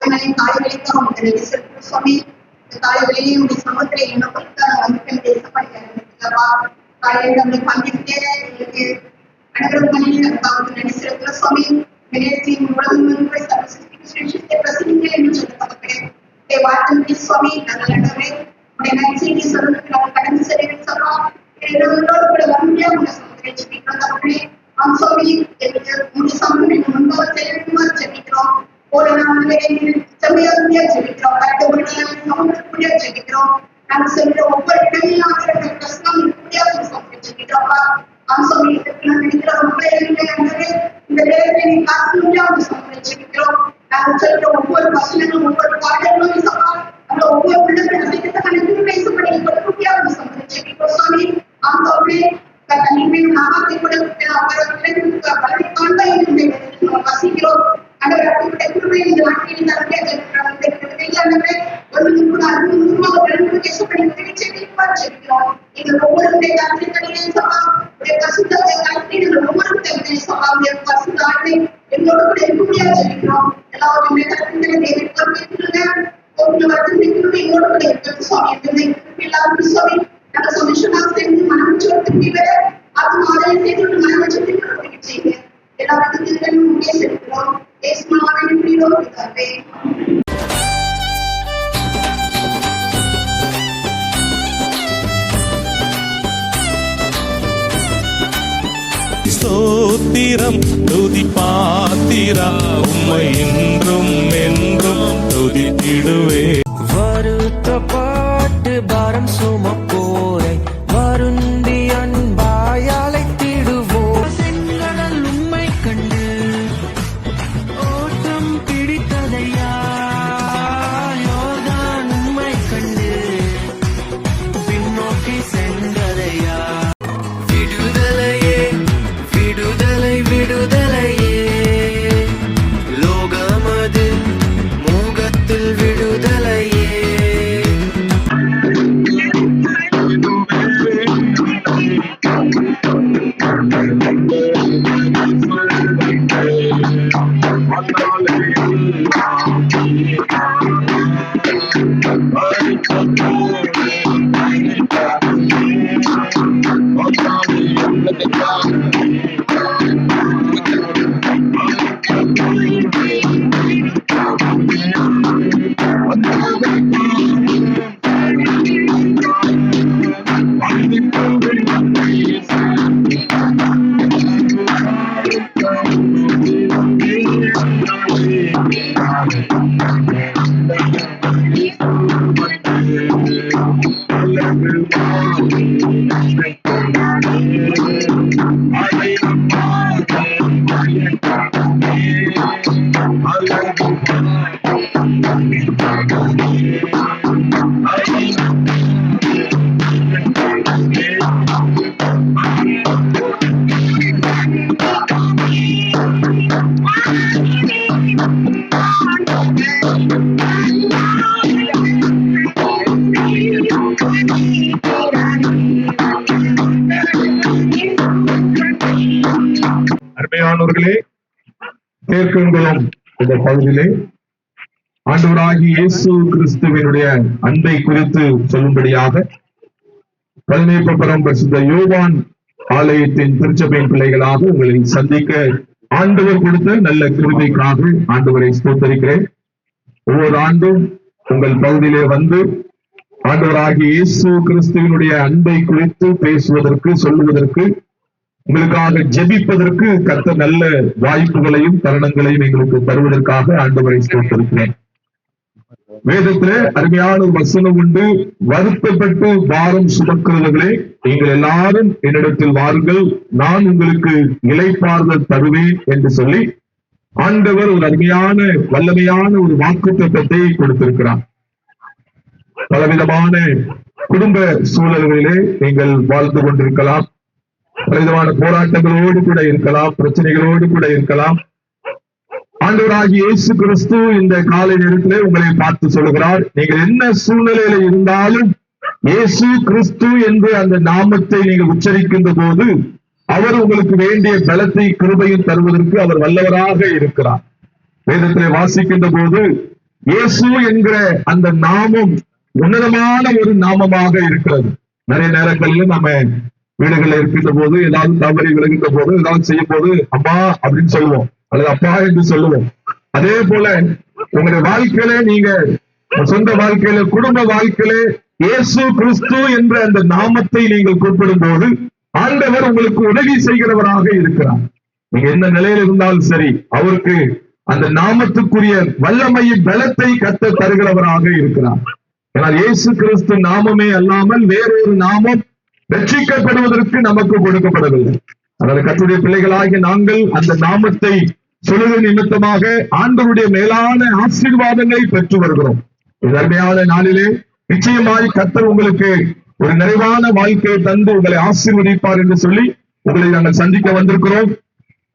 காலைவெளிக்காக உங்களுக்கு செலுத்தும் சுவாமி. இந்த காலைவெளியே உங்க சமூகத்துல என்ன பொறுத்தா வந்து தேசப்படுகிறப்பா. காலையில நம்மளை பங்கிட்டு எங்களுக்கு அனுகிரகம் பண்ணி நமக்கு நன்றி செலுத்துற சுவாமி. நேரத்தின் உலகம் சர்வசிஷ்டத்தை பிரசனிங்க என்று சொல்லப்படுகிறேன். வார்த்தை சுவாமி நல்லவே உடைய நன்றியை சொல்றதுக்கு நம்ம கடந்து செல்லுமா. எல்லோரோடு கூட வன்மையா உங்க சமூகத்தை ஜெபிக்கிறோம். சுவாமி எங்களுக்கு உங்க சமூகம் முன்பாக செல்லுமா ஜெபிக்கிறோம். ஒரு நாள் செம்மையா ஜெபிக்கிறோம். சமூகத்துக்குள்ளே ஜெபிக்கிறோம். நாங்கள் சொல்ற ஒவ்வொரு இடமையும் கஷ்டம் ஜெபிக்கிறோம்ப்பா. சுவாமி நினைக்கிற ரொம்ப இந்த வேலையை காசு அவங்க சமூகத்தை ஜெபிக்கிறோம். நாங்கள் சொல்ற ஒவ்வொரு வசனங்களும் ஒவ்வொரு பாடல்களும் சமா அந்த ஒவ்வொரு பிள்ளைகளும் பேசப்பட கொடுக்க சமூகத்தை ஜெபிக்கிறோம் சுவாமி. ஆமாவே தனிமை நாமத்தை கூட வசிக்கிறோம். ஸ்தோத்திரம் துதி பாத்திரா உம்மை என்றும் என்றும் துதித்திடுவே. வருத்தப்பட்டு பாரம் சுமப்போரை வருந்தி அன்பாய் அழைத்திடுவோம். செங்கடல் உம்மை கண்டு ஓட்டம் பிடித்ததையா. யோர்தான் உம்மை கண்டு பின்னோக்கி சென்றதையா. விடுதலையே லோகமது மோகத்தில் விடுதலையே. அருமையானவர்களே, தேர்க்குங்குளம் இந்த பகுதியிலே ஆண்டவராகிய இயேசு கிறிஸ்துவினுடைய அன்பை குறித்து சொல்லும்படியாக பதினேப்பபுரம் பரிசுத்த யோவான் ஆலயத்தின் திருச்சபையின் பிள்ளைகளாக உங்களை சந்திக்க ஆண்டவர் கொடுத்த நல்ல கிருபைக்காக ஆண்டவரை ஸ்தோத்தரிக்கிறேன். ஒவ்வொரு ஆண்டும் உங்கள் பகுதியிலே வந்து ஆண்டவராகிய இயேசு கிறிஸ்துவினுடைய அன்பை குறித்து பேசுவதற்கு சொல்லுவதற்கு உங்களுக்காக ஜெபிப்பதற்கு கர்த்தர் நல்ல வாய்ப்புகளையும் தருணங்களையும் எங்களுக்கு தருவதற்காக ஆண்டவரை ஸ்தோத்தரிக்கிறேன். வேதத்துல அருமையான ஒரு வசனம் உண்டு. வருத்தப்பட்டு பாரம் சுமக்கிறவர்களே நீங்கள் எல்லாரும் என்னிடத்தில் வாருங்கள், நான் உங்களுக்கு இளைப்பாறுதல் தருவேன் என்று சொல்லி ஆண்டவர் ஒரு அருமையான வல்லமையான ஒரு வாக்குத்தத்தத்தை கொடுத்திருக்கிறார். பலவிதமான குடும்ப சூழல்களிலே நீங்கள் வாழ்ந்து கொண்டிருக்கலாம். பலவிதமான போராட்டங்களோடு கூட இருக்கலாம், பிரச்சனைகளோடு கூட இருக்கலாம். ஆண்டவராகிய இயேசு கிறிஸ்து இந்த காலை நேரத்திலே உங்களை பார்த்து சொல்கிறார், நீங்கள் என்ன சூழ்நிலையில இருந்தாலும் இயேசு கிறிஸ்து என்று அந்த நாமத்தை நீங்கள் உச்சரிக்கின்ற போது அவர் உங்களுக்கு வேண்டிய பலத்தை கிருபையும் தருவதற்கு அவர் வல்லவராக இருக்கிறார். வேதத்திலே வாசிக்கின்ற போது இயேசு என்கிற அந்த நாமம் உன்னதமான ஒரு நாமமாக இருக்கிறது. நிறைய நேரங்களில் நம்ம வீடுகளில் இருக்கின்ற போது, ஏதாவது தவறி விலகின்ற போது, ஏதாவது செய்யும் போது அம்மா அப்படின்னு சொல்லுவோம், அல்லது அப்பா என்று சொல்லுவோம். அதே போல உங்களுடைய வாழ்க்கையில, நீங்க சொந்த வாழ்க்கையில, குடும்ப வாழ்க்கையில இயேசு கிறிஸ்து என்ற அந்த நாமத்தை நீங்கள் கூப்பிடும் போது ஆண்டவர் உங்களுக்கு உதவி செய்கிறவராக இருக்கிறார். நீங்க எந்த நிலையில் இருந்தாலும் சரி, அவருக்கு அந்த நாமத்துக்குரிய வல்லமையின் பலத்தை கத்த தருகிறவராக இருக்கிறார். ஆனால் இயேசு கிறிஸ்து நாமமே அல்லாமல் வேறொரு நாமம் ரட்சிக்கப்படுவதற்கு நமக்கு கொடுக்கப்படவில்லை. அதனால் கர்த்தருடைய பிள்ளைகளாகிய நாங்கள் அந்த நாமத்தை சொல்லுகிற நிமித்தமாக ஆண்டவருடைய மேலான ஆசீர்வாதங்களை பெற்று வருகிறோம். இந்த அருமையான நாளிலே நிச்சயமாய் கர்த்தர் உங்களுக்கு ஒரு நிறைவான வாழ்க்கையை தந்து உங்களை ஆசீர்வதிப்பார் என்று சொல்லி உங்களை நாங்கள் சந்திக்க வந்திருக்கிறோம்.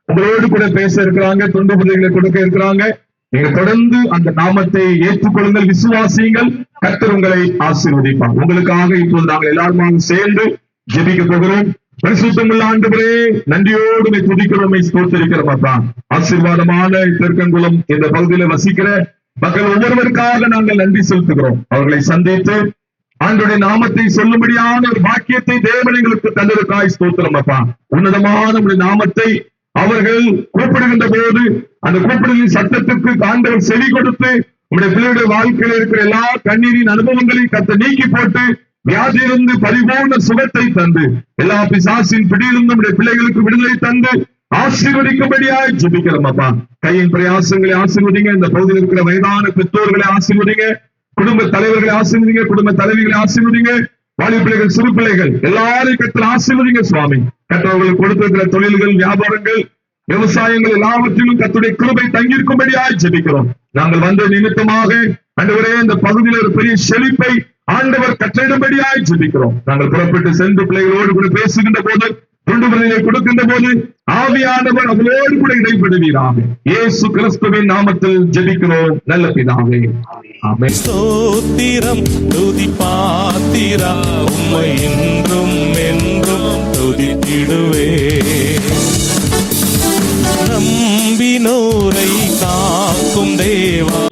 உங்களோடு கூட பேச இருக்கிறாங்க, தொண்டு பதவிகளை கொடுக்க இருக்கிறாங்க. நீங்க தொடர்ந்து அந்த நாமத்தை ஏற்றுக்கொள்ளுங்கள், விசுவாசியுங்கள், கர்த்தர் உங்களை ஆசீர்வதிப்பார். உங்களுக்காக இப்போது நாங்கள் எல்லாருமாக சேர்ந்து ஜெபிக்க போகிறோம். பரிசுத்தமுள்ள ஆண்டவரே, நன்றியோடு துதிக்கிறோம், ஸ்தோத்திரிக்கிறோம். அப்பா, ஆசீர்வாதமான தெற்கங்குளம் இந்த பகுதியில் வசிக்கிற மக்கள் ஒவ்வொருவருக்காக நாங்கள் நன்றி செலுத்துகிறோம். அவர்களை சந்தித்து ஆண்டவருடைய நாமத்தை சொல்லும்படியான ஒரு பாக்கியத்தை தேவன் எங்களுக்கு தந்ததற்காய் ஸ்தோத்திரம். அப்பா, உன்னதமான உடைய நாமத்தை அவர்கள் கூப்பிடுகின்ற போது அந்த கூப்பிடுதலின் சத்தத்துக்கு ஆண்டவர் செவி கொடுத்து உங்களுடைய பிள்ளைகளுடைய வாழ்க்கையில் இருக்கிற எல்லா கண்ணீரின் அனுபவங்களையும் கத்த நீக்கி போட்டு வியாதியிலிருந்து பரிபூர்ண சுகத்தை தந்து எல்லா பிசாசின் பிடியிலிருந்து நம்முடைய பிள்ளைகளுக்கு விடுதலை தந்து ஆசீர்வதிக்கும்படியாய் ஜெபிக்கிறோம். அப்பா, கையின் பிரயாசங்களை ஆசீர்வதிங்க. இந்த பகுதியில் இருக்கிற வயதான பெற்றோர்களை ஆசீர்வதிங்க. குடும்ப தலைவர்களை ஆசீர்வதிங்க. குடும்ப தலைவிகளை ஆசீர்வதிங்க. வாலி பிள்ளைகள், சிறு பிள்ளைகள் எல்லாரையும் கர்த்தர் ஆசீர்வதிங்க சுவாமி. கர்த்தர்களுக்கு கொடுத்திருக்கிற தொழில்கள், வியாபாரங்கள், விவசாயங்கள் எல்லாவற்றிலும் கர்த்தருடைய கிருபை தங்கியிருக்கும்படியாய் ஜெபிக்கிறோம். நாங்கள் வந்த நிமித்தமாக ஆண்டவரே இந்த பகுதியில் ஒரு பெரிய செழிப்பை ஆண்டவர் கட்டளையிடும்படியாய் ஜெபிக்கிறோம். நாங்கள் புறப்பட்டு சென்று பிள்ளைகளோடு கூட பேசுகின்ற போது, துண்டு பதவிகளை கொடுக்கின்ற போது ஆவியானவர் அவளோடு கூட இடைப்படுவீராக. இயேசு கிறிஸ்துவின் நாமத்தில் ஜெபிக்கிறோம் நல்ல பிதாவே, ஆமென். ஸ்தோத்திரம் துதி பாத்திரா, உம்மை என்றும் என்றும் துதித்திடுவே. நம்பினோரை காக்கும் தேவா,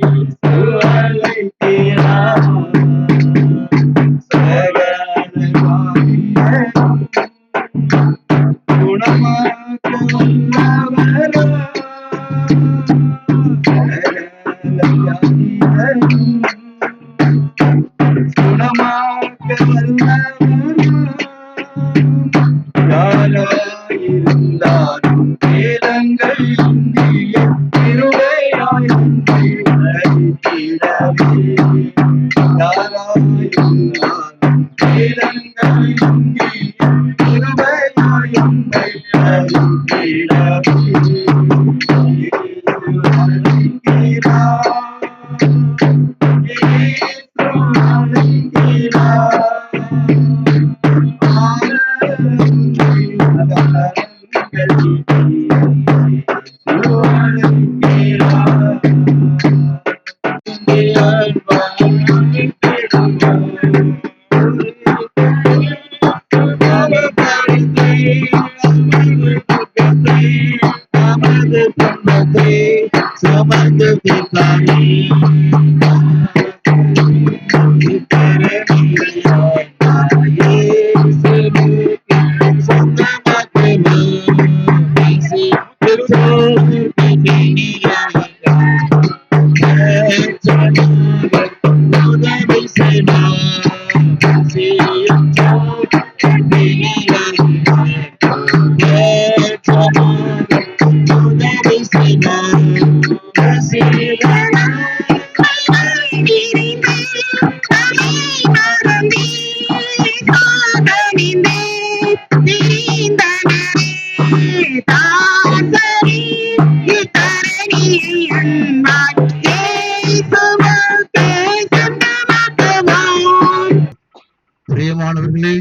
பிரியமானவர்களே,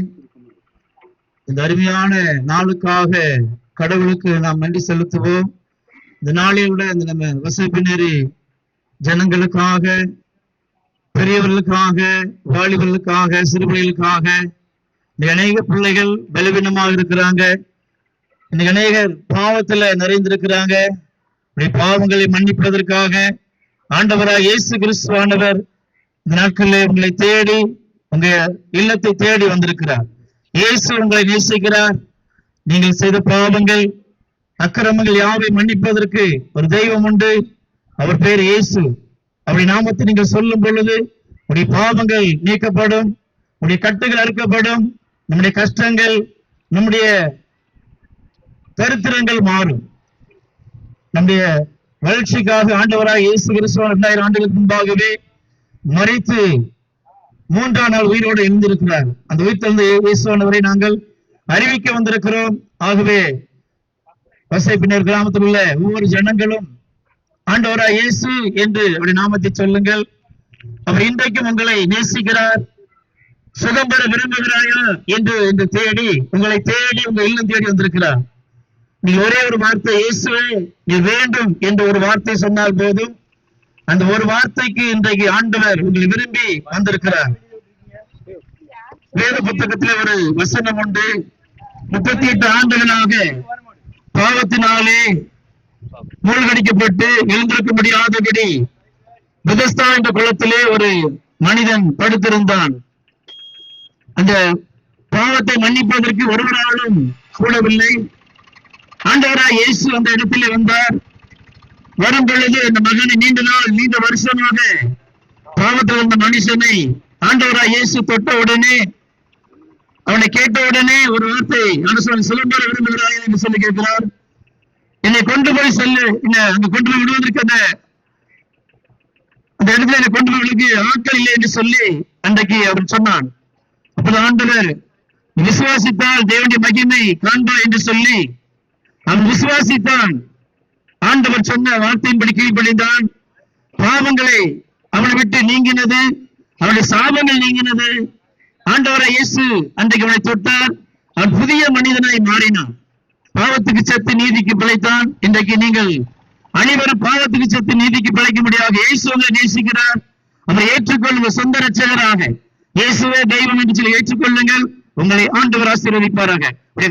இந்த அருமையான நாளுக்காக கடவுளுக்கு நாம் நன்றி செலுத்துவோம். இந்த நாளில் உள்ள இந்த நம்ம வசப்பினரி ஜனங்களுக்காக, பெரியவர்களுக்காக, வாலிபர்களுக்காக, சிறுபிள்ளைகளுக்காக, இன்னைக்கு அநேக பிள்ளைகள் பலவீனமாக இருக்கிறாங்க. இன்னைக்கு அநேகர் பாவத்துல நிறைந்திருக்கிறாங்க. பாவங்களை மன்னிப்பதற்காக ஆண்டவராய் இயேசு கிறிஸ்துவானவர் இந்த நாட்களிலே உங்களை தேடி உங்க இல்லத்தை தேடி வந்திருக்கிறார். இயேசு உங்களை நேசிக்கிறார். நீங்கள் செய்த பாவங்கள் அக்கிரமங்கள் யாவை மன்னிப்பதற்கு ஒரு தெய்வம் உண்டு. அவர் பேர் இயேசு. அவருடைய நாமத்தை நீங்கள் சொல்லும் பொழுது உடைய பாவங்கள் நீக்கப்படும், உடைய கட்டுகள் அறுக்கப்படும், நம்முடைய கஷ்டங்கள் நம்முடைய தரித்திரங்கள் மாறும். நம்முடைய வளர்ச்சிக்காக ஆண்டவராய் இயேசு கிறிஸ்து 2000 ஆண்டுகளுக்கு முன்பாகவே மரித்து 3ஆம் நாள் உயிரோடு எழுந்திருக்கிறார். அந்த உயிர்த்தெழுந்த இயேசுவானவரை நாங்கள் அறிவிக்க வந்திருக்கிறோம். ஆகவே வசைப்பினர் கிராமத்தில் உள்ள ஒவ்வொரு ஜனங்களும் ஆண்டவராய் இயேசு என்று அவருடைய நாமத்தை சொல்லுங்கள். அவர் இன்றைக்கும் உங்களை நேசிக்கிறார். சுகம் பெற விரும்புகிறாயா என்று தேடி உங்களை தேடி உங்க இல்லம் தேடி வந்திருக்கிறார். நீ ஒரே ஒரு வார்த்தை, இயேசுவே நீ வேண்டும் என்று ஒரு வார்த்தை சொன்னால் போதும். அந்த ஒரு வார்த்தைக்கு இன்றைக்கு ஆண்டவர் உங்களை விரும்பி வந்திருக்கிறார். வேத புத்தகத்தில் ஒரு வசனம் உண்டு. 38 ஆண்டுகளாக பாவத்தினாலே மூழ்கடிக்கப்பட்டு எழுந்திருக்க முடியாதபடி பெதஸ்தா என்ற குளத்திலே ஒரு மனிதன் படுத்திருந்தான். அந்த பாவத்தை மன்னிப்பதற்கு ஒருவராலும் கூடவில்லை. ஆண்டவராய் இயேசு அந்த இடத்திலே வந்தார். வரும் பொழுது அந்த மகனை நீண்ட வருஷமாக பாவத்தில் இருந்த மனுஷனை ஆண்டவராய் இயேசு தொட்ட உடனே, அவனை கேட்ட உடனே ஒரு வார்த்தை, சுகம் பெற விரும்புகிறாய் என்று சொல்லி கேட்கிறார். என்னை கொண்டு போய் சொல்லு, அங்க கொண்டு போய் விடுவதற்கு அந்த இடத்துல என்னை கொண்டு போவதற்கு ஆட்கள் இல்லை என்று சொல்லி அன்றைக்கு அவர் சொன்னான். அப்போது ஆண்டவர் விசுவாசித்தால் தேவனுடைய மகிமை காண்பார் என்று சொல்லி அவன் விசுவாசித்தான். ஆண்டவர் சொன்ன வார்த்தையின்படி கீழ்ப்படிந்தான். பாவங்களை அவனை விட்டு நீங்கினது, அவனுடைய சாபங்கள் நீங்கினது. ஆண்டவரை இயேசு அன்றைக்கு அவனை தொட்டார். அவன் புதிய மனிதனாய் மாறினான். பாவத்துக்கு செத்து நீதிக்கு பிழைத்தான். இன்றைக்கு நீங்கள் அனைவரும் பாவத்துக்கு செத்து நீதிக்கு பிழைக்க முடியாது. இயேசு உங்களை நேசிக்கிறார். அவரை ஏற்றுக்கொள்ளுங்கள் சொந்த ரட்சகராக. இயேசுவே தெய்வம் என்று சொல்லி ஏற்றுக்கொள்ளுங்கள். உங்களை ஆண்டவர் ஆசீர்வதிப்பாராக.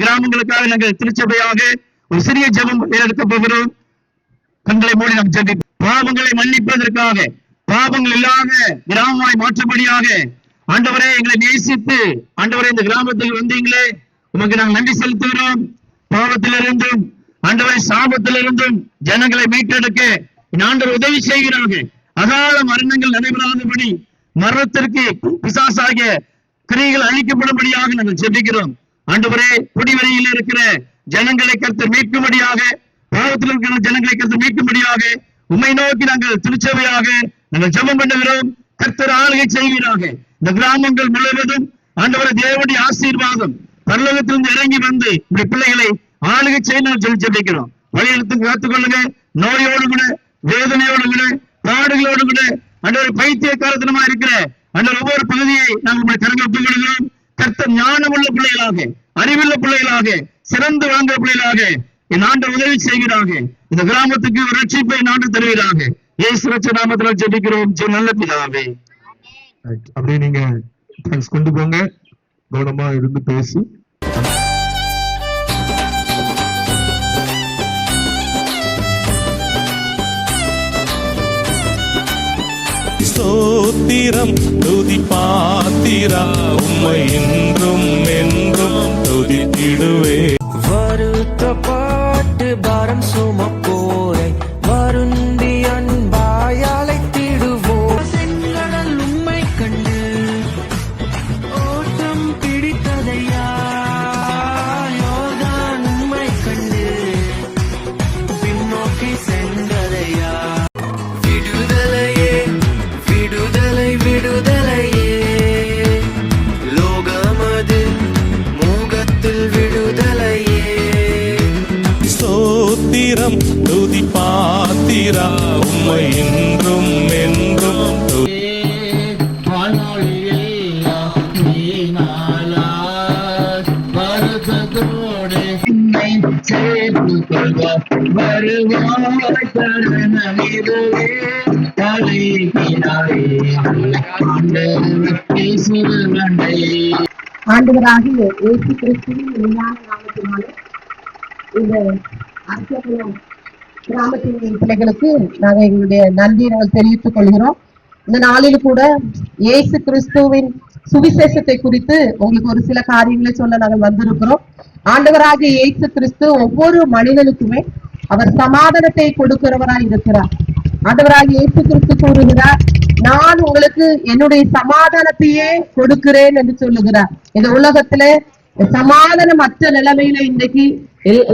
கிராமங்களுக்காக நாங்கள் திருச்சபையாக ஒரு சிறிய ஜெபம் எடுக்க போகிறோம். கண்களை மூடி நாம் ஜெபிப்போம். பாவங்களை மன்னிப்பதற்காக, பாவங்கள் இல்லாத கிராமமாய் மாற்றும்படியாக ஆண்டவரே எங்களை நேசித்து ஆண்டவரே இந்த கிராமத்துக்கு வந்தீங்களே, உமக்கு நாங்கள் நன்றி செலுத்துகிறோம். பாவத்திலிருந்தும் ஆண்டவரை சாபத்திலிருந்தும் ஜனங்களை மீட்டெடுக்க ஆண்டவர் உதவி செய்கிறார்கள். அகால மரணங்கள் நடைபெறாதபடி மரணத்திற்கு பிசாசாகிய கிரியைகள் அழிக்கப்படும்படியாக நாங்கள் ஜெபிக்கிறோம். ஆண்டவரே குடிவரையில் இருக்கிற ஜனங்களை கர்த்தர் மீட்கும்படியாக, பாவத்தில் இருக்கிற ஜனங்களை கர்த்தர் மீட்கும்படியாக உம்மை நோக்கி நாங்கள் திருச்சபையாக நாங்கள் ஜெபம் பண்ணுகிறோம். கர்த்தர் ஆளுகை செய்கிறாங்க. இந்த கிராமங்கள் முழுவதும் ஆண்டவரை தேவனுடைய ஆசீர்வாதம் பரலோகத்திலிருந்து இறங்கி வந்து இப்படி பிள்ளைகளை ஆளுகை செய்யணும் சொல்லி ஜெபிக்கிறோம். வழியெடுத்து காத்துக்கொள்ளுங்க. நோயோடு கூட, வேதனையோடு கூட, பாடுகளோடு கூட ஆண்டவர் பைத்தியக்காரத்தனமா இருக்கிற ஆண்டவர் ஒவ்வொரு பகுதியை நாங்கள் உங்களுடைய கரங்களை ஒப்புக்கொள்கிறோம். கர்த்தர் ஞானமுள்ள பிள்ளைகளாக, அறிவுள்ள பிள்ளைகளாக, சிறந்து வாழ்ந்த பிள்ளைகளாக என் ஆண்டவர் உதவி செய்கிறாங்க. இந்த கிராமத்துக்கு ஒரு ரட்சிப்பை நாடு தருவீராக. இயேசு ரட்ச நாமத்தில் ஜெபிக்கிறோம் நல்ல பிதாவே. அப்படியே நீங்க கொண்டு போங்க, கவனமா இருந்து பேசி. ஸ்தோத்திரம் துதி பாத்திரா, உம்மை என்றும் என்றும் துதித்திடுவே. வருத்தப்பட்டு பாரம் சுமப்போரை வருந்தி அன்பாய் அழைத்திடுவோம். செங்கடல் உம்மை கண்டு ஓட்டம் பிடித்ததையா, யோர்தான் உம்மை கண்டு பின்னோக்கி சென்றதையா. விடுதலையே விடுதலை விடுதலையே, லோகமது மோகத்தில் விடுதலையே. ஸ்தோத்திரம் துதி பாத்திரா, உம்மை என்றும் என்றும் ஆண்டவராகிய இயேசு கிறிஸ்துவின் இனிமையான நாமத்தினாலே இந்த அர்த்தங்களும் கிராமத்தின் பிள்ளைகளுக்கு நாங்கள் எங்களுடைய நன்றியை நாங்கள் தெரிவித்துக் கொள்கிறோம். இந்த நாளில் கூட இயேசு கிறிஸ்துவின் சுவிசேஷத்தை குறித்து உங்களுக்கு ஒரு சில காரியங்களை சொல்ல நாங்கள் வந்திருக்கிறோம். ஆண்டவராகிய இயேசு கிறிஸ்து ஒவ்வொரு மனிதனுக்குமே அவர் சமாதானத்தை கொடுக்கிறவராய் இருக்கிறார். ஆண்டவராகிய இயேசு கிறிஸ்து கூறுகிறார், நான் உங்களுக்கு என்னுடைய சமாதானத்தையே கொடுக்கிறேன் என்று சொல்லுகிறார். இந்த உலகத்துல சமாதானமற்ற நிலைமையில இன்றைக்கு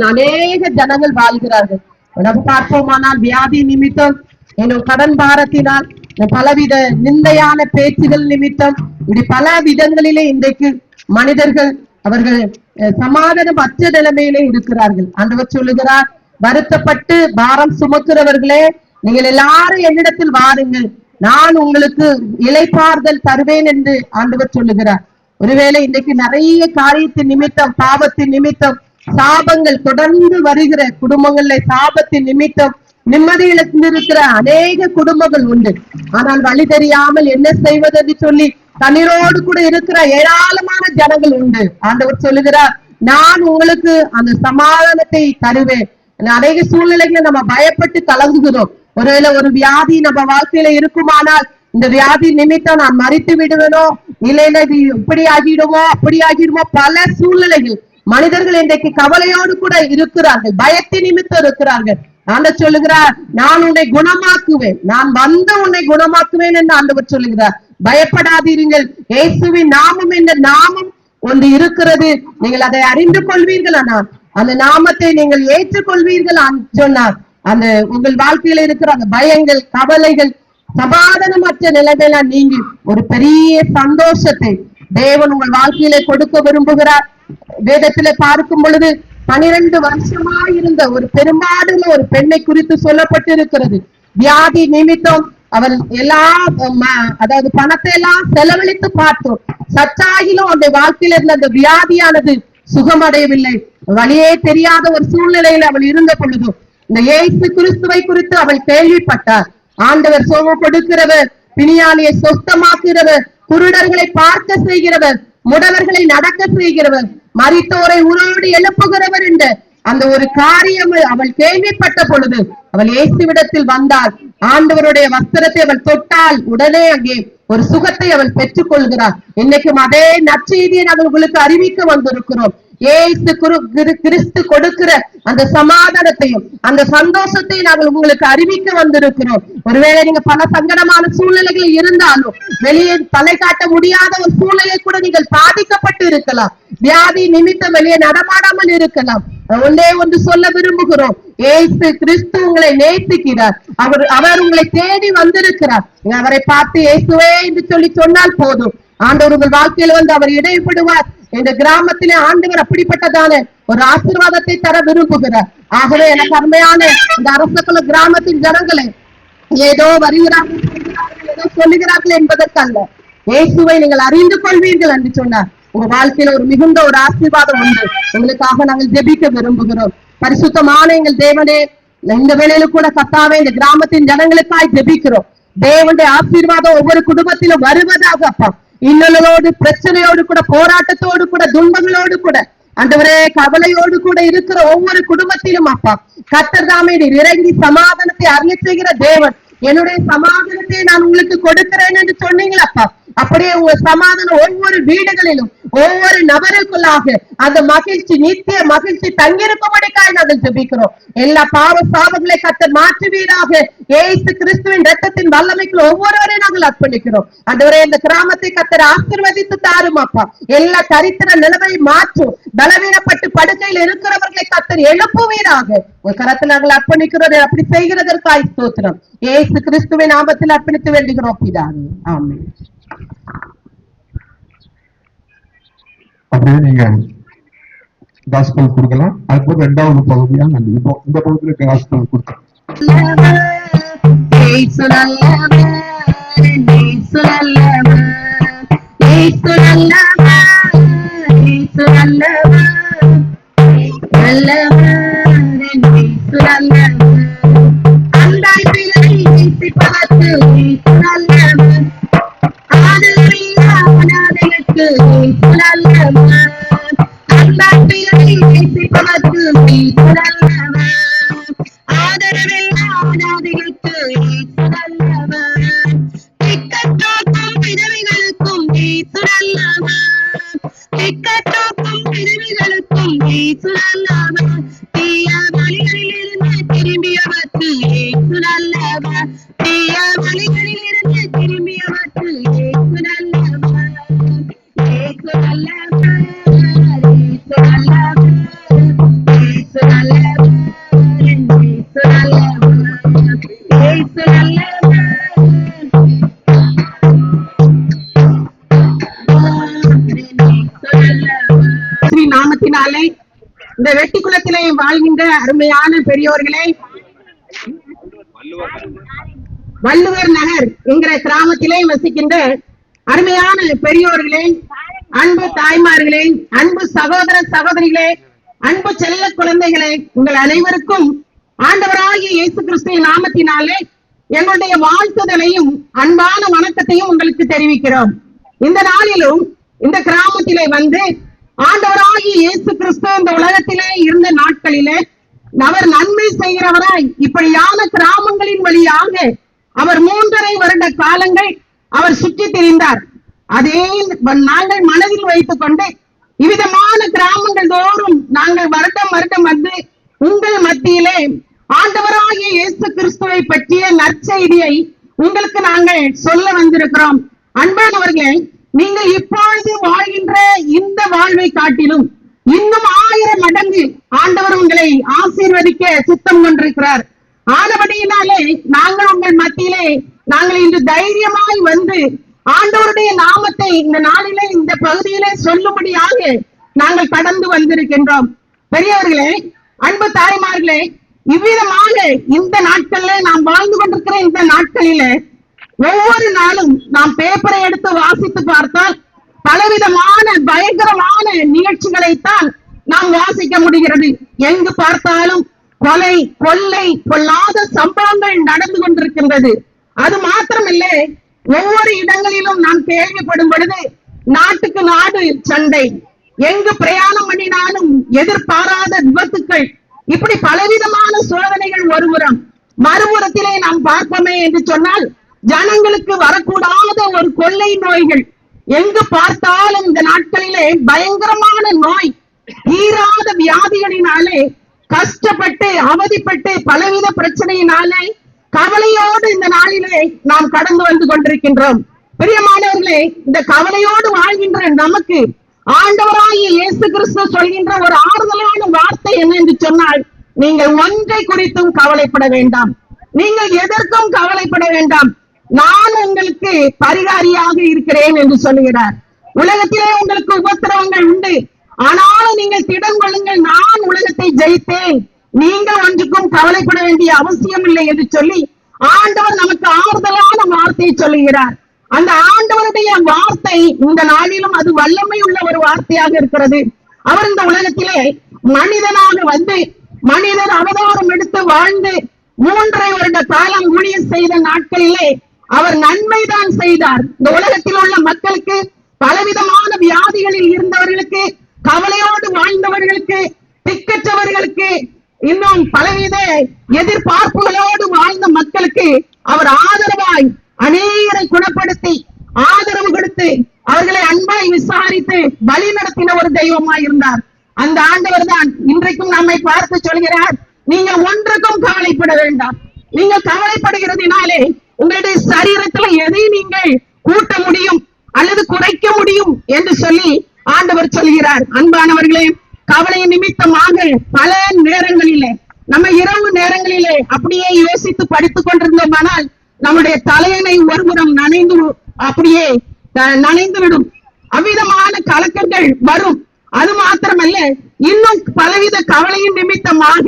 அநேக ஜனங்கள் வாழ்கிறார்கள். நம்ம பார்ப்போமானால் வியாதி நிமித்தம், என்னும் கடன் பாரத்தினால், பலவித நிந்தையான பேச்சுகள் நிமித்தம், இப்படி பல விதங்களிலே இன்றைக்கு மனிதர்கள் அவர்கள் சமாதானம் அற்ற நிலைமையிலே இருக்கிறார்கள். ஆண்டவர் சொல்லுகிறார், வருத்தப்பட்டு பாரம் சுமக்கிறவர்களே நீங்கள் எல்லாரும் என்னிடத்தில் வாருங்கள், நான் உங்களுக்கு இளைப்பாறுதல் தருவேன் என்று ஆண்டவர் சொல்லுகிறார். ஒருவேளை இன்றைக்கு நிறைய காரியத்தின் நிமித்தம், பாவத்தின் நிமித்தம் சாபங்கள் தொடர்ந்து வருகிற குடும்பங்கள்ல சாபத்தின் நிமித்தம் நிம்மதியில் இருக்கிற அநேக குடும்பங்கள் உண்டு. ஆனால் வழி தெரியாமல் என்ன செய்வது என்று சொல்லி கண்ணீரோடு கூட இருக்கிற ஏராளமான ஜனங்கள் உண்டு. ஆண்டவர் சொல்லுகிறார், நான் உங்களுக்கு அந்த சமாதானத்தை தருவேன். அநேக சூழ்நிலைகளை நம்ம பயப்பட்டு கலங்குகிறோம். ஒருவேளை ஒரு வியாதி நம்ம வாழ்க்கையில இருக்குமானால், இந்த வியாதி நிமித்தம் நான் மறித்து விடுவேனோ, இல்லைன்னா இது இப்படி ஆகிடுமோ அப்படி ஆகிடுமோ, பல சூழ்நிலைகள் மனிதர்கள் இன்றைக்கு கவலையோடு கூட இருக்கிறார்கள், பயத்தின் நிமித்தம் இருக்கிறார்கள். ஆண்டவர் சொல்லுகிறார், நான் உன்னை குணமாக்குவேன், நான் வந்து உன்னை குணமாக்குவேன் என்று ஆண்டவர் சொல்லுகிறார். பயப்படாதீர்கள், இயேசுவின் நாமம் என்ற நாமம் ஒன்று இருக்கிறது, நீங்கள் அதை அறிந்து கொள்வீர்கள். ஆனால் அந்த நாமத்தை நீங்கள் ஏற்றுக்கொள்வீர்கள் சொன்னார். அந்த உங்கள் வாழ்க்கையில இருக்கிற அந்த பயங்கள், கவலைகள், சமாதானமற்ற நிலைமையெல்லாம் நீங்கி ஒரு பெரிய சந்தோஷத்தை தேவன் உங்கள் வாழ்க்கையில கொடுக்க விரும்புகிறார். வேதத்திலே பார்க்கும் பொழுது 12 வருஷமா இருந்த ஒரு பெரும்பாடுள்ள ஒரு பெண்ணை குறித்து சொல்லப்பட்டிருக்கிறது. வியாதி நிமித்தம் அவள் எல்லா அதாவது பணத்தை எல்லாம் செலவழித்து பார்த்தோம், சற்றாகிலும் அந்த வாழ்க்கையில இருந்த அந்த வியாதியானது சுகமடையவில்லை. வழியே தெரியாத ஒரு சூழ்நிலையில் அவள் இருந்த பொழுதும் இந்த இயேசு கிறிஸ்துவை குறித்து அவள் கேள்விப்பட்டார். ஆண்டவர் சுகம் கொடுக்கிறவர், பிணியாளியை சொஸ்தமாக்குகிறவர், குருடர்களை பார்க்க செய்கிறவர், முடவர்களை நடக்க செய்கிறவர், மரித்தோரை உயிரோடு எழுப்புகிறவர் என்ற அந்த ஒரு காரியம் அவள் கேள்விப்பட்ட பொழுது அவள் இயேசுவிடத்தில் வந்தாள். ஆண்டவருடைய வஸ்திரத்தை அவள் தொட்டால் உடனே அங்கே ஒரு சுகத்தை அவள் பெற்றுக் கொள்கிறார். இன்னைக்கும் அதே நற்செய்தியை நாங்கள் உங்களுக்கு அறிவிக்க வந்திருக்கிறோம். ஏசு கிறிஸ்து கொடுக்கிற அந்த சமாதானத்தையும் அந்த சந்தோஷத்தையும் நாங்கள் உங்களுக்கு அறிவிக்க வந்திருக்கிறோம். ஒருவேளை நீங்க பல சங்கடமான சூழ்நிலைகள் இருந்தாலும், வெளியே தலை காட்ட முடியாத ஒரு சூழ்நிலை கூட நீங்கள் பாதிக்கப்பட்டு இருக்கலாம், வியாதி நிமித்தம் வெளியே நடமாடாமல் இருக்கலாம். ஒன்றே ஒன்று சொல்ல விரும்புகிறோம், ஏசு கிறிஸ்து உங்களை நேசிக்கிறார். அவர் உங்களை தேடி வந்திருக்கிறார். அவரை பார்த்து இயேசுவே என்று சொல்லி சொன்னால் போதும், ஆண்டவர் உங்கள் வாழ்க்கையில வந்து அவர் இடைப்படுவார். இந்த கிராமத்திலே ஆண்டவர் அப்படிப்பட்டதான ஒரு ஆசீர்வாதத்தை தர விரும்புகிறார். ஆகவே எனக்கு அருமையான இந்த அரசகுல கிராமத்தின் ஜனங்களை ஏதோ வருகிறார்கள், ஏதோ சொல்லுகிறார்கள் என்பதற்கல்ல, இயேசுவை நீங்கள் அறிந்து கொள்வீர்கள் என்று சொன்னார். உங்க வாழ்க்கையில ஒரு மிகுந்த ஒரு ஆசீர்வாதம் உண்டு. உங்களுக்காக நாங்கள் ஜெபிக்க விரும்புகிறோம். பரிசுத்தமான எங்கள் தேவனே, இந்த வேளையில கூட கர்த்தாவே இந்த கிராமத்தின் ஜனங்களுக்காய் ஜெபிக்கிறோம். தேவனுடைய ஆசீர்வாதம் ஒவ்வொரு குடும்பத்திலும் வருவதாக அப்பா. இன்னலோடு, பிரச்சனையோடு கூட, போராட்டத்தோடு கூட, துன்பங்களோடு கூட, ஆண்டவரே கவலையோடு கூட இருக்கிற ஒவ்வொரு குடும்பத்திலும் அப்பா கர்த்தர் தாமே இறங்கி சமாதானத்தை அருளி செய்கிற தேவன். என்னுடைய சமாதானத்தை நான் உங்களுக்கு கொடுக்கிறேன் என்று சொன்னீங்களப்பா. அப்படியே உங்க சமாதானம் ஒவ்வொரு வீடுகளிலும், ஒவ்வொரு நபருக்குள்ளாக அந்த மகிழ்ச்சி, நித்திய மகிழ்ச்சி தங்கியிருக்கும்படிக்காய் நாங்கள் ஜெபிக்கிறோம். எல்லா பாவ சாபங்களை கர்த்தர் மாற்றுவீராக. ஏசு கிறிஸ்துவின் இரத்தத்தின் வல்லமைக்குள் ஒவ்வொருவரையும் நாங்கள் அர்ப்பணிக்கிறோம். ஆண்டவரே இந்த கிராமத்தை கர்த்தர் ஆசீர்வதித்து தாரும் அப்பா. எல்லா தரித்திர நிலைமை மாற்றும். பலவீனப்பட்டு படுக்கையில் இருக்கிறவர்களை கர்த்தர் எழுப்புவீராக. ஒரு கரத்தில் நாங்கள் அர்ப்பணிக்கிறோம். அப்படி செய்கிறதற்காய் ஸ்தோத்திரம். ஏசு கிறிஸ்துவின் நாமத்தில் அர்ப்பணித்து வேண்டுகிறோம் பிதாவே, ஆமென். அப்படியே நீங்க காஸ்பல் கொடுக்கலாம். அதுக்கு ரெண்டாவது பகுதியா நான் இப்போ இந்த பகுதியில காஸ்பல் கொடுக்கலாம். ஆதரவு இந்த வெட்டிக்குளத்திலே வாழ்கின்ற அருமையான பெரியோர்களே, வள்ளுவர் நகர் என்கிற கிராமத்திலே வசிக்கின்ற அருமையான பெரியோர்களே, அன்பு தாய்மார்களே, அன்பு சகோதர சகோதரிகளே, அன்பு செல்ல குழந்தைகளே, உங்கள் அனைவருக்கும் ஆண்டவராகிய இயேசு கிறிஸ்துவின் நாமத்தினாலே எங்களுடைய வாழ்த்துதலையும் அன்பான வணக்கத்தையும் உங்களுக்கு தெரிவிக்கிறோம். இந்த நாளிலும் இந்த கிராமத்திலே வந்து ஆண்டவராகிய இயேசு கிறிஸ்து இந்த உலகத்திலே இருந்த நாட்களிலே அவர் நன்மை செய்கிறவராய் இப்படியான கிராமங்களின் வழியாக அவர் 3.5 வருட காலங்கள் அவர் சுற்றி திரிந்தார். அதே நாங்கள் மனதில் வைத்துக் கொண்டு இவ்விதமான கிராமங்கள் தோறும் நாங்கள் வருடம் வந்து உங்கள் மத்தியிலே ஆண்டவராகிய இயேசு கிறிஸ்துவை பற்றிய நற்செய்தியை உங்களுக்கு நாங்கள் சொல்ல வந்திருக்கிறோம். அன்பானவர்களே, நீங்கள் இப்பொழுது வாழ்கின்ற இந்த வாழ்வை காட்டிலும் இன்னும் 1000 மடங்கு ஆண்டவர் உங்களை ஆசீர்வதிக்க சித்தம் கொண்டிருக்கிறார். ஆனபடியினாலே நாங்கள் உங்கள் மத்தியிலே நாங்கள் இன்று தைரியமாய் வந்து ஆண்டவருடைய நாமத்தை இந்த நாளிலே இந்த பகுதியிலே சொல்லும்படியாக நாங்கள் கடந்து வந்திருக்கின்றோம். பெரியவர்களே, அன்பு தாய்மார்களே, இவ்விதமாக இந்த நாட்களிலே நாம் வாழ்ந்து கொண்டிருக்கிற இந்த நாட்களிலே ஒவ்வொரு நாளும் நாம் பேப்பரை எடுத்து வாசித்து பார்த்தால் பலவிதமான பயங்கரமான நிகழ்ச்சிகளைத்தான் நாம் வாசிக்க முடிகிறது. எங்கு பார்த்தாலும் கொலை, கொள்ளை, பொல்லாத சம்பவங்கள் நடந்து கொண்டிருக்கின்றது. அது மாத்திரமில்லை, ஒவ்வொரு இடங்களிலும் நாம் கேள்விப்படும் பொழுது நாட்டுக்கு நாடு சண்டை, எங்கு பிரயாணம் பண்ணினாலும் எதிர்பாராத விபத்துக்கள், இப்படி பலவிதமான சோதனைகள் ஒருபுறம். மறுபுறத்திலே நாம் பார்ப்போமே என்று சொன்னால் ஜனங்களுக்கு வரக்கூடாத ஒரு கொள்ளை நோய்கள், எங்கு பார்த்தாலும் இந்த நாட்களிலே பயங்கரமான நோய், தீராத வியாதிகளினாலே கஷ்டப்பட்டு அவதிப்பட்டு பலவித பிரச்சனையினாலே கவலையோடு இந்த நாளிலே நாம் கடந்து வந்து கொண்டிருக்கின்றோம். பிரியமானவர்களே, இந்த கவலையோடு வாழ்கின்ற நமக்கு ஆண்டவராகிய இயேசு கிறிஸ்து சொல்கின்ற ஒரு ஆறுதலான வார்த்தை என்ன என்று சொன்னால், நீங்கள் ஒன்றை குறித்தும் கவலைப்பட வேண்டாம், நீங்கள் எதற்கும் கவலைப்பட வேண்டாம், நான் உங்களுக்கு பரிகாரியாக இருக்கிறேன் என்று சொல்லுகிறார். உலகத்திலே உங்களுக்கு உபத்திரவங்கள் உண்டு, ஆனாலும் நீங்கள் திடன் கொள்ளுங்கள், நான் உலகத்தை ஜெயித்தேன், நீங்கள் ஒன்றுக்கும் கவலைப்பட வேண்டிய அவசியம் இல்லை என்று சொல்லி ஆண்டவர் நமக்கு ஆறுதலான வார்த்தையை சொல்லுகிறார். அந்த ஆண்டவருடைய வார்த்தை இந்த நாளிலும் அது வல்லமை உள்ள ஒரு வார்த்தையாக இருக்கிறது. அவர் இந்த உலகத்திலே மனிதனாக வந்து மனிதர் அவதாரம் எடுத்து வாழ்ந்து 3.5 வருட காலம் ஊழியம் செய்த நாட்களிலே அவர் நன்மைதான் செய்தார். இந்த உலகத்தில் உள்ள மக்களுக்கு, பலவிதமான வியாதிகளில் இருந்தவர்களுக்கு, கவலையோடு வாழ்ந்தவர்களுக்கு, திக்கற்றவர்களுக்கு, இன்னும் பலவித எதிர்பார்ப்புகளோடு வாழ்ந்த மக்களுக்கு அவர் ஆதரவாய் அநேகரை குணப்படுத்தி ஆதரவு கொடுத்து அவர்களை அன்பாய் விசாரித்து வழி நடத்தின ஒரு தெய்வமாய் இருந்தார். அந்த ஆண்டவர் தான் இன்றைக்கும் நம்மை பார்த்து சொல்கிறார், நீங்கள் ஒன்றுக்கும் கவலைப்பட வேண்டாம். நீங்கள் கவலைப்படுகிறதுனாலே உங்களுடைய சரீரத்தில் எதை நீங்கள் கூட்ட முடியும் அல்லது குறைக்க முடியும் என்று சொல்லி ஆண்டவர் சொல்கிறார். அன்பானவர்களே, கவலை நிமித்தமாக பல நேரங்களிலே நம்ம இரவு நேரங்களிலே அப்படியே யோசித்து படித்துக் கொண்டிருந்தோமானால் நம்முடைய தலையணை ஒருபுறம் அப்படியே நனைந்து விடும். அவ்விதமான கலக்கங்கள் வரும். அது மாத்திரமல்ல, இன்னும் பலவித கவலையின் நிமித்தமாக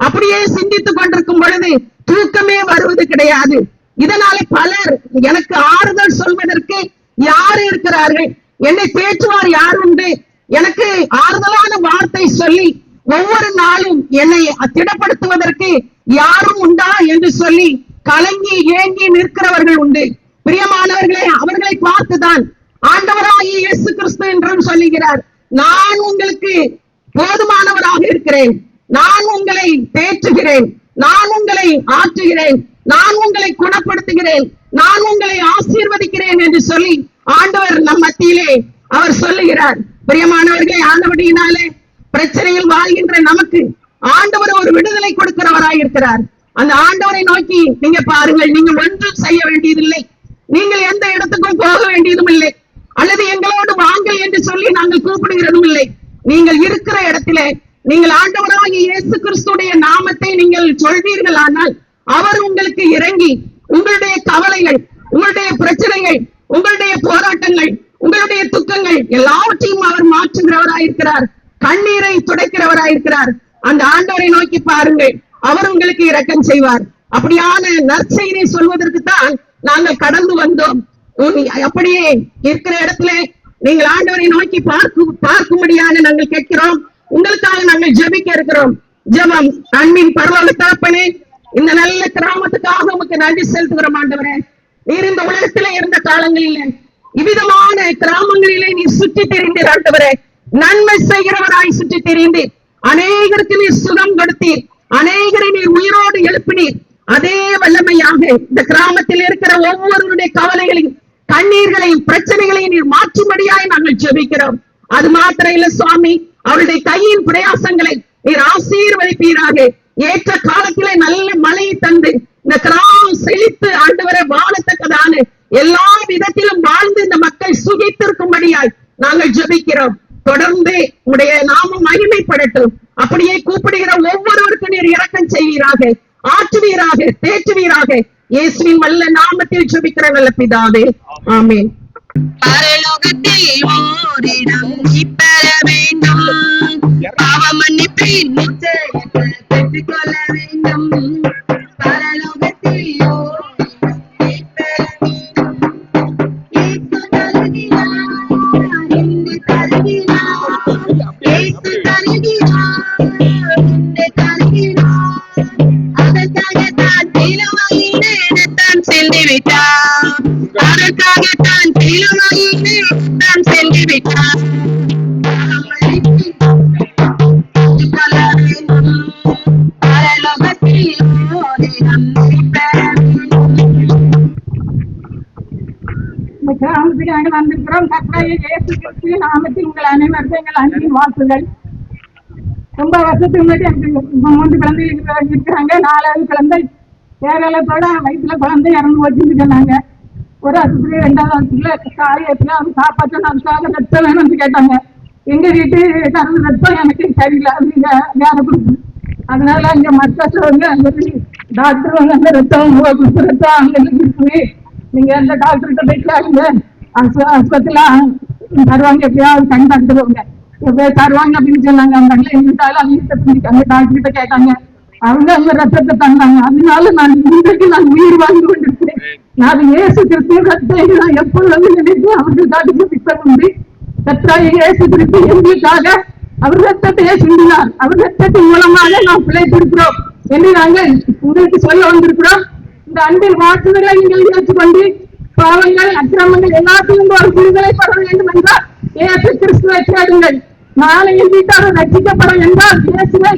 அப்படியே சிந்தித்துக் கொண்டிருக்கும் பொழுது தூக்கமே வருவது கிடையாது. இதனால பலர் எனக்கு ஆறுதல் சொல்வதற்கு யார் இருக்கிறார்கள், என்னை தேற்றுவார் யார் உண்டு, எனக்கு ஆறுதலான வார்த்தை சொல்லி ஒவ்வொரு நாளும் என்னை திடப்படுத்துவதற்கு யாரும் உண்டா என்று சொல்லி கலங்கி ஏங்கி நிற்கிறவர்கள் உண்டு. பிரியமானவர்களே, அவர்களை பார்த்துதான் ஆண்டவராகிய இயேசு கிறிஸ்து என்றும் சொல்லுகிறார், நான் உங்களுக்கு போதுமானவராக இருக்கிறேன், நான் உங்களை தேற்றுகிறேன், நான் உங்களை ஆற்றுகிறேன், நான் உங்களை குணப்படுத்துகிறேன், நான் உங்களை ஆசீர்வதிக்கிறேன் என்று சொல்லி ஆண்டவர் நம் மத்தியிலே அவர் சொல்லுகிறார். பிரியமானவர்களே, ஆண்டவடியினாலே பிரச்சனையில் வாழ்கின்ற நமக்கு ஆண்டவர் ஒரு விடுதலை கொடுக்கிறவராய் இருக்கிறார். அந்த ஆண்டவரை நோக்கி நீங்க பாருங்கள், நீங்க ஒன்றும் செய்ய வேண்டியதில்லை, நீங்கள் எந்த இடத்துக்கும் போக வேண்டியதும் இல்லை, அல்லது எங்களோடு வாங்கள் என்று சொல்லி நாங்கள் கூப்பிடுகிறதும் இல்லை. நீங்கள் இருக்கிற இடத்திலே நீங்கள் ஆண்டவராகிய இயேசு கிறிஸ்துடைய நாமத்தை நீங்கள் சொல்வீர்கள், ஆனால் அவர் உங்களுக்கு இறங்கி உங்களுடைய கவலைகள், உங்களுடைய பிரச்சனைகள், உங்களுடைய போராட்டங்கள், உங்களுடைய துக்கங்கள் எல்லாவற்றையும் அவர் மாற்றுகிறவராயிருக்கிறார். கண்ணீரை துடைக்கிறவராயிருக்கிறார். அந்த ஆண்டவரை நோக்கி பாருங்கள், அவர் உங்களுக்கு இரக்கம் செய்வார். அப்படியான நற்செய்தியை சொல்வதற்கு தான் நாங்கள் கடந்து வந்தோம். அப்படியே இருக்கிற இடத்துல நீங்கள் ஆண்டவரை நோக்கி பார்க்கும்படியாக நாங்கள் கேட்கிறோம். உங்களுக்காக நாங்கள் ஜெபிக்க இருக்கிறோம். ஜெபம். அன்பின் பரலோக தகப்பனே, இந்த நல்ல கிராமத்துக்காக உமக்கு நன்றி செலுத்துகிறோம் ஆண்டவரே. நீர் இந்த உலகத்திலே இருந்த காலங்களிலே இவ்விதமான கிராமங்களிலே நீ சுற்றி திரிந்தீர் ஆண்டவரே. நன்மை செய்கிறவராய் சுற்றி திரிந்தீர். அநேகருக்கு நீர் சுகம் கொடுத்தீர். அநேகரை நீர் உயிரோடு எழுப்பினீர். அதே வல்லமையாக இந்த கிராமத்தில் இருக்கிற ஒவ்வொருவருடைய கவலைகளையும் கண்ணீர்களையும் பிரச்சனைகளையும் நீர் மாற்றும்படியாய் நாங்கள் ஜெபிக்கிறோம். அது மாத்திரம் இல்ல சுவாமி, அவருடைய கையின் பிரயாசங்களை நீர் ஆசீர்வதிப்பீராக. ஏற்ற காலத்திலே நல்ல மழையை தந்து இந்த கிராமம் செழித்து ஆண்டவரை வாழத்தக்கதான எல்லா விதத்திலும் வாழ்ந்து இந்த மக்கள் சுகித்திருக்கும்படியாய் நாங்கள் ஜெபிக்கிறோம். தொடர்ந்து உடைய நாமம் மகிமைப்படட்டும். அப்படியே கூப்பிடுகிற ஒவ்வொருவருக்கும் நீர் இரக்கம் செய்வீராக, ஆற்றுவீராக, தேற்றுவீராக. இயேசுவின் வல்ல நாமத்தில் ஜெபிக்கிற நல்ல பிதாவே, ஆமென். பரலோகத்தில் ஓரிடம் பெற வேண்டும், பாவ மன்னிப்பின் நிச்சயத்தை பெற்றுக்கொள்ள வேண்டும். பரலோகத்தில் ஓரிடம் பெற வேண்டும். இயேசு தருகிறார், இன்று தருகிறார். இயேசு தருகிறார், இன்று தருகிறார். அதற்காகத்தான் சிலுவையிலே ரத்தம் சிந்திவிட்டார். அதற்காகத்தான் சிலுவையிலே ரத்தம் சிந்திவிட்டார். பரலோகத்தில் ஓரிடம் பெற வேண்டும். கிராமத்துக்காக வந்திருக்கிறோம். கர்த்தராகிய இயேசு கிறிஸ்துவின் நாமத்தில் உங்கள் அனைவருக்கும் எங்கள் அன்பின் வாழ்த்துகள். ரொம்ப வருஷத்துக்கு முன்னாடி எனக்கு 3 குழந்தைகள் இருக்கிறாங்க. 4வது குழந்தை கேரளத்தோட வயிற்றுல குழந்தை இறந்து வச்சுட்டு சொன்னாங்க. ஒரு வருஷத்துக்கு 2வது வருஷத்துல காரியத்துல அவங்க காப்பாற்றணும், அதுக்காக ரத்தம் வேணும்னு கேட்டாங்க. எங்க வீட்டு கறந்து ரத்தம் எனக்கு சரியில்லை, அது வேற கொடுத்து. அதனால அங்க மற்ற வந்து டாக்டர் வந்து அந்த ரத்தம் கொடுத்த ரத்தம் அங்க இருக்குது, நீங்க அந்த டாக்டர்கிட்ட போயிட்டாங்க, ஆஸ்பத்திரியில தருவாங்க, எப்பயாவது கண் பார்த்துருவாங்க, எப்பயாவது தருவாங்க அப்படின்னு சொன்னாங்க. அந்த இருந்தாலும் அவங்க டாக்டர் கிட்ட கேட்டாங்க, அவங்க அந்த ரத்தத்தை தந்தாங்க. அதனால நான் இன்றைக்கு நான் உயிர் வாழ்ந்து கொண்டிருக்கிறேன். நான் இயேசு கிறிஸ்துவ கத்தை நான் எப்பொழுது நினைத்து அவர்கள் தாடிக்க உண்டு. கர்த்தராகிய இயேசு கிறிஸ்து எங்களுக்காக அவர் ரத்தத்தையே சிந்தினார். அவர் ரத்தத்தின் மூலமாக நாம் பிழைத்திருக்கிறோம் என்று நாங்கள் உங்களுக்கு சொல்ல வந்திருக்கிறோம். இந்த அன்பின் வாக்குகளை நீங்கள் ஏற்றுக்கொண்டு பாவங்கள் அக்கிரமங்கள் எல்லாத்தையும் ஒரு விடுதலை பெற வேண்டும் என்றால் இயேசு கிறிஸ்துவை தேடுங்கள். நாளை என் வீட்டாளர் ரட்சிக்கப்பட என்றால் இயேசுவை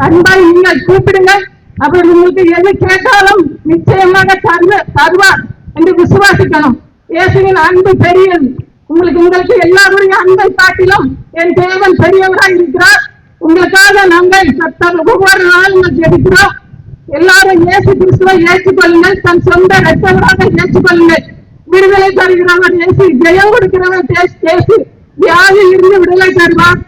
அன்பாய் நீங்கள் கூப்பிடுங்கள். அவர் உங்களுக்கு எது கேட்டாலும் நிச்சயமாக தருவார் என்று விசுவாசிக்கணும். இயேசுவின் அன்பு பெரியது. உங்களுக்கு எல்லாருடைய அன்பை காட்டிலும் என் தேவன் பெரியவராய் இருக்கிறார். உங்களுக்காக நாங்கள் ஒவ்வொரு நாளும் ஜெபிக்கிறோம். எல்லாரும் இயேசு கிறிஸ்துவை ஏற்றுக்கொள்ளுங்கள், தன் சொந்த ரட்சகராக ஏற்றுக்கொள்ளுங்கள். விடுதலை தருகிறவர் இயேசு, ஜெயம் கொடுக்கிறவர் இயேசு, வியாதியில் இருந்து விடுதலை தருவார்.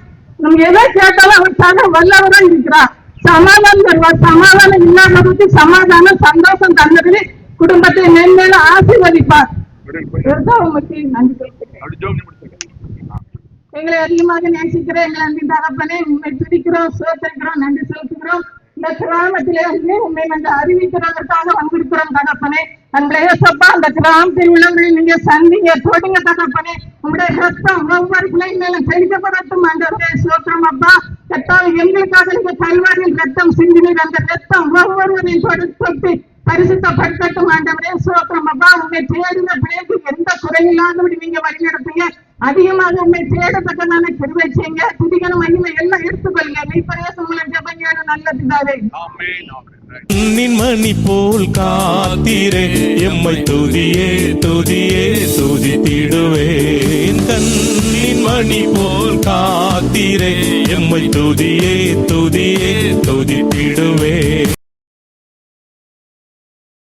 நம்ம எதை கேட்டாலும் அவர் தர வல்லவராய் இருக்கிறார். சமாதானம் தருவார். சமாதானம் இல்லாதவருக்கு சமாதானம் சந்தோஷம் தந்ததில் குடும்பத்தை மேன்மேலும் ஆசீர்வதிப்பார். எங்களை அதிகமாக நேசிக்கிறோம். எங்களை அன்பின் தகப்பனே, உண்மை துதிக்கிறோம், சோதரிக்கிறோம், நன்றி செலுத்துகிறோம். இந்த கிராமத்திலே உண்மை நாங்கள் அறிவிக்கிறதற்காக வந்திருக்கிறோம் தகப்பனே. அன்பைய சப்பா, அந்த கிராமத்தில் உள்ளவர்கள் நீங்க சந்திங்க, தொடுங்க தகப்பனே. உங்களுடைய ரத்தம் ஒவ்வொரு பிள்ளை மேலும் தெளிக்கப்படட்டும். அந்த சோத்திரம் அப்பா, கத்தால் எங்களுக்காக நீங்க கல்வாரியில் ரத்தம் சிந்தினீர். அந்த ரத்தம் ஒவ்வொருவரையும் தொட்டு பரிசுத்தப்படுத்தட்டும். ஆண்டவரே சோத்திரம் அப்பா, உண்மை தேடுங்க பிள்ளைக்கு எந்த குறையில்லாதபடி நீங்க வழிநடத்துங்க. அதிகமாக உண்மை தேடத்தக்கதான கிருபை செய்யுங்க. துதிகள் மகிமை எல்லாம் எடுத்துக்கொள்ளுங்க. மெய்ப்பரேசம் மூலம் ஜெபங்க நல்ல பிதாவே. கண்ணின் மணி போல் காத்தீரே, எம்மை துதியே துதியே துதித்திடுவேன். கண்ணின் மணி போல் காத்தீரே, எம்மை துதியே துதியே துதித்திடுவேன்.